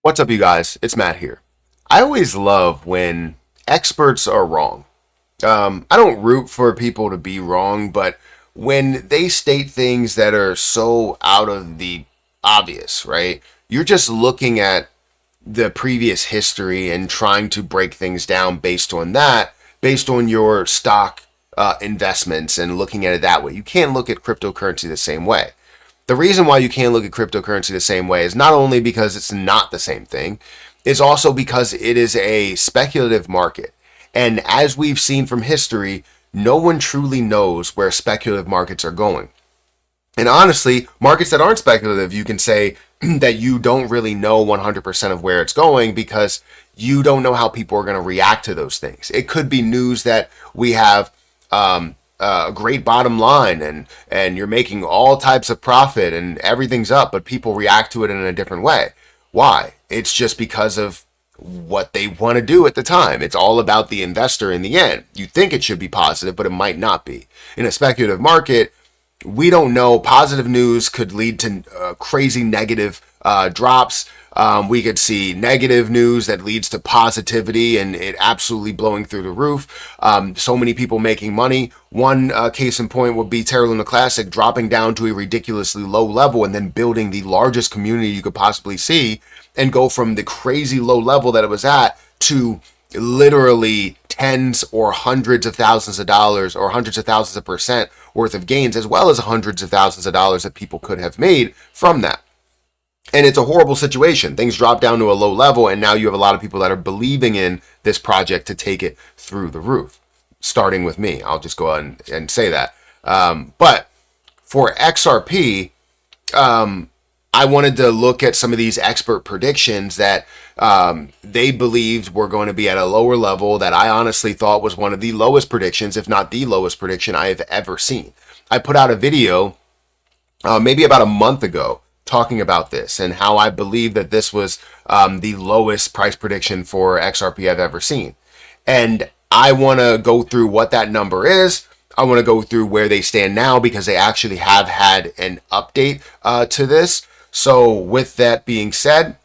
What's up, you guys? It's Matt here. I always love when experts are wrong. I don't root for people to be wrong, but when they state things that are so out of the obvious, right? You're just looking at the previous history and trying to break things down based on that, based on your stock investments and looking at it that way. You can't look at cryptocurrency the same way. The reason why you can't look at cryptocurrency the same way is not only because it's not the same thing, it's also because it is a speculative market. And as we've seen from history, no one truly knows where speculative markets are going. And honestly, markets that aren't speculative, you can say that you don't really know 100% of where it's going because you don't know how people are going to react to those things. It could be news that we have a great bottom line and you're making all types of profit and everything's up, but people react to it in a different way. Why? It's just because of what they want to do at the time. It's all about the investor in the end. You think it should be positive, but it might not be. In a speculative market, we don't know. Positive news could lead to crazy negative drops. We could see negative news that leads to positivity and it absolutely blowing through the roof. So many people making money. One case in point would be Terra Luna Classic dropping down to a ridiculously low level and then building the largest community you could possibly see and go from the crazy low level that it was at to literally tens or hundreds of thousands of dollars or hundreds of thousands of percent worth of gains, as well as hundreds of thousands of dollars that people could have made from that. And it's a horrible situation. Things drop down to a low level, and now you have a lot of people that are believing in this project to take it through the roof, starting with me. I'll just go ahead and say that. But for XRP, I wanted to look at some of these expert predictions that they believed were going to be at a lower level that I honestly thought was one of the lowest predictions, if not the lowest prediction I have ever seen. I put out a video maybe about a month ago talking about this and how I believe that this was the lowest price prediction for XRP I've ever seen. And I want to go through what that number is. I want to go through where they stand now because they actually have had an update to this. So with that being said,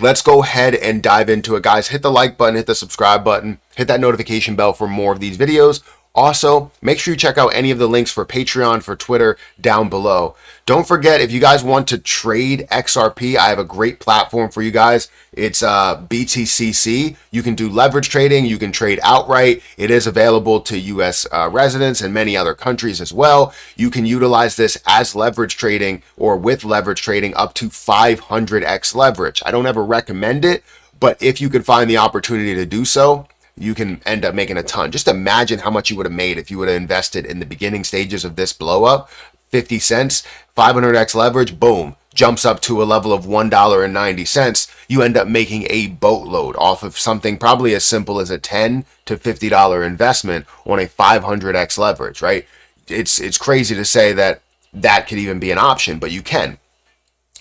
let's go ahead and dive into it, guys. Hit the like button, hit the subscribe button, hit that notification bell for more of these videos. Also, make sure you check out any of the links for Patreon, for Twitter down below. Don't forget, if you guys want to trade XRP, I have a great platform for you guys. It's BTCC. You can do leverage trading. You can trade outright. It is available to U.S. Residents and many other countries as well. You can utilize this as leverage trading or with leverage trading up to 500x leverage. I don't ever recommend it, but if you could find the opportunity to do so, you can end up making a ton. Just imagine how much you would have made if you would have invested in the beginning stages of this blow up. 50 cents, 500x leverage, boom, jumps up to a level of $1.90. You end up making a boatload off of something probably as simple as a $10 to $50 investment on a 500x leverage, right? It's crazy to say that that could even be an option, but you can.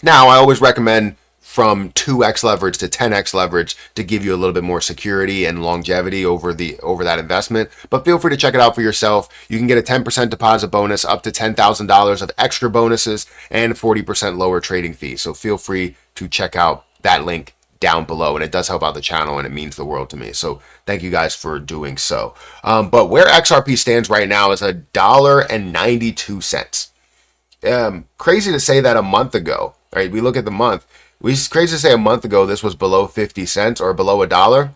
Now, I always recommend from 2x leverage to 10x leverage to give you a little bit more security and longevity over that investment. But feel free to check it out for yourself. You can get a 10% deposit bonus, up to $10,000 of extra bonuses, and 40% lower trading fees. So feel free to check out that link down below, and it does help out the channel and it means the world to me. So thank you guys for doing so. But where XRP stands right now is $1.92. Crazy to say that a month ago, right? We look at the month. It's crazy to say a month ago this was below 50 cents or below $1.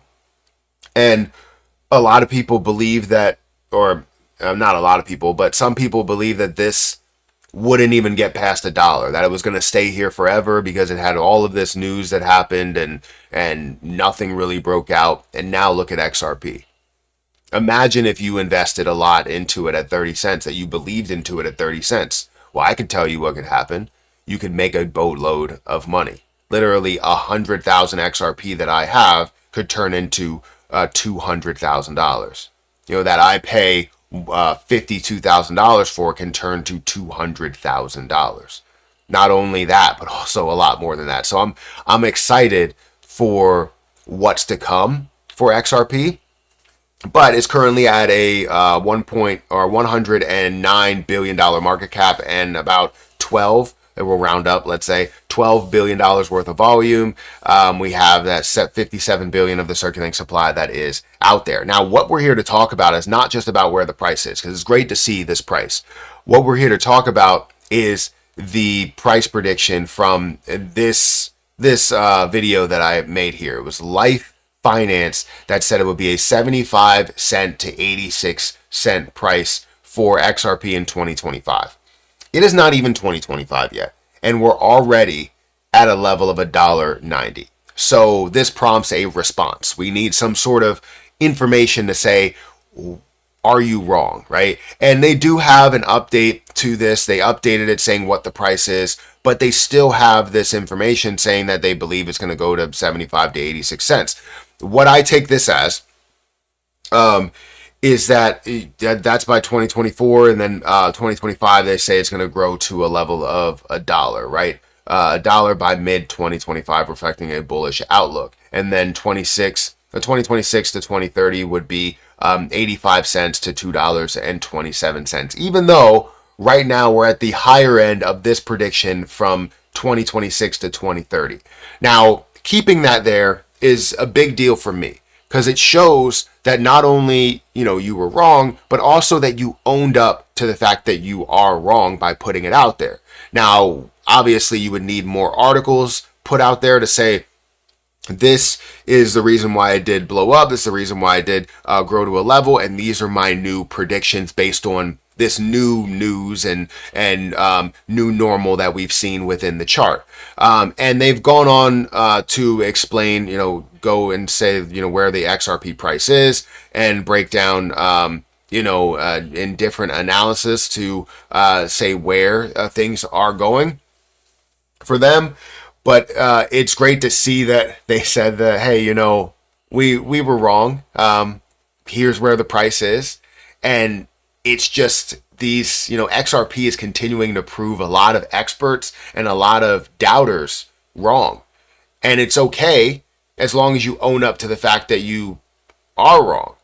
And a lot of people believe that, or not a lot of people, but some people believe that this wouldn't even get past $1, that it was going to stay here forever because it had all of this news that happened and nothing really broke out. And now look at XRP. Imagine if you invested a lot into it at 30 cents, that you believed into it at 30 cents. Well, I can tell you what could happen. You could make a boatload of money. Literally 100,000 XRP that I have could turn into $200,000. That I pay $52,000 for can turn to $200,000. Not only that, but also a lot more than that. So I'm excited for what's to come for XRP. But it's currently at a $109 billion market cap and about 12. It will round up, let's say, $12 billion worth of volume. We have that set 57 billion of the circulating supply that is out there. Now, what we're here to talk about is not just about where the price is, because it's great to see this price. What we're here to talk about is the price prediction from this video that I made here. It was Life Finance that said it would be a 75 cent to 86 cent price for XRP in 2025. It is not even 2025 yet, and we're already at a level of $1.90. So this prompts a response. We need some sort of information to say, are you wrong, right? And they do have an update to this. They updated it saying what the price is, but they still have this information saying that they believe it's going to go to 75 to 86 cents. What I take this as is that that's by 2024, and then 2025 they say it's going to grow to a level of $1, right? $1 by mid 2025, reflecting a bullish outlook. And then 2026 to 2030 would be 85 cents to $2.27. Even though right now we're at the higher end of this prediction from 2026 to 2030. Now, keeping that there is a big deal for me, because it shows that not only, you were wrong, but also that you owned up to the fact that you are wrong by putting it out there. Now, obviously, you would need more articles put out there to say, this is the reason why I did blow up. This is the reason why I did grow to a level. And these are my new predictions based on this new news and new normal that we've seen within the chart. And they've gone on to explain, go and say, where the XRP price is and break down, in different analysis to say where things are going for them. But it's great to see that they said that, hey, we were wrong. Here's where the price is. And it's just these, XRP is continuing to prove a lot of experts and a lot of doubters wrong. And it's okay as long as you own up to the fact that you are wrong.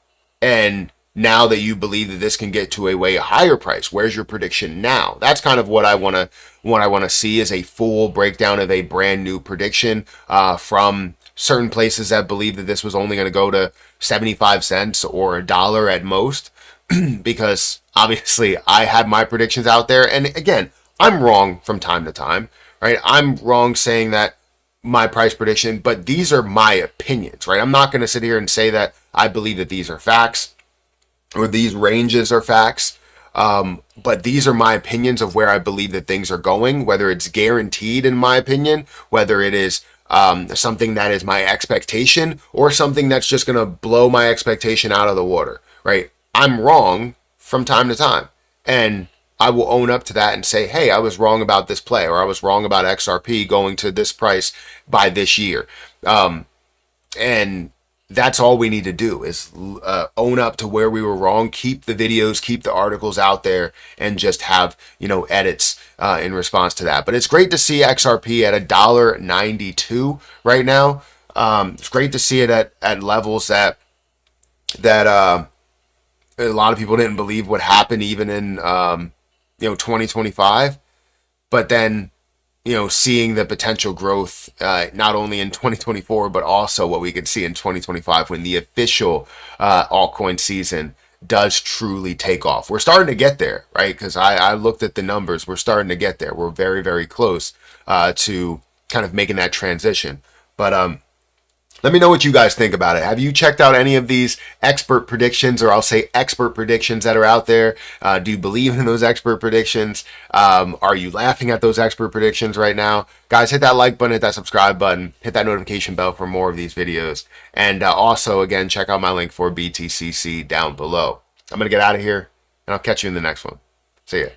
And now that you believe that this can get to a way higher price, where's your prediction now? That's kind of what I want to see, is a full breakdown of a brand new prediction from certain places that believe that this was only going to go to 75 cents or $1 at most, because obviously I had my predictions out there. And again, I'm wrong from time to time, right? I'm wrong saying that my price prediction, but these are my opinions, right? I'm not going to sit here and say that I believe that these are facts or these ranges are facts. But these are my opinions of where I believe that things are going, whether it's guaranteed in my opinion, whether it is something that is my expectation, or something that's just going to blow my expectation out of the water, right? I'm wrong from time to time, and I will own up to that and say, hey, I was wrong about this play, or I was wrong about XRP going to this price by this year. And that's all we need to do, is own up to where we were wrong, keep the videos, keep the articles out there, and just have, edits in response to that. But it's great to see XRP at $1.92 right now. It's great to see it at levels that a lot of people didn't believe would happen even in 2025. But then, seeing the potential growth, not only in 2024, but also what we could see in 2025 when the official altcoin season does truly take off. We're starting to get there, right? Because I looked at the numbers. We're starting to get there. We're very, very close to kind of making that transition. But let me know what you guys think about it. Have you checked out any of these expert predictions, or I'll say expert predictions that are out there? Do you believe in those expert predictions? Are you laughing at those expert predictions right now? Guys, hit that like button, hit that subscribe button, hit that notification bell for more of these videos. And also, again, check out my link for BTCC down below. I'm going to get out of here, and I'll catch you in the next one. See ya.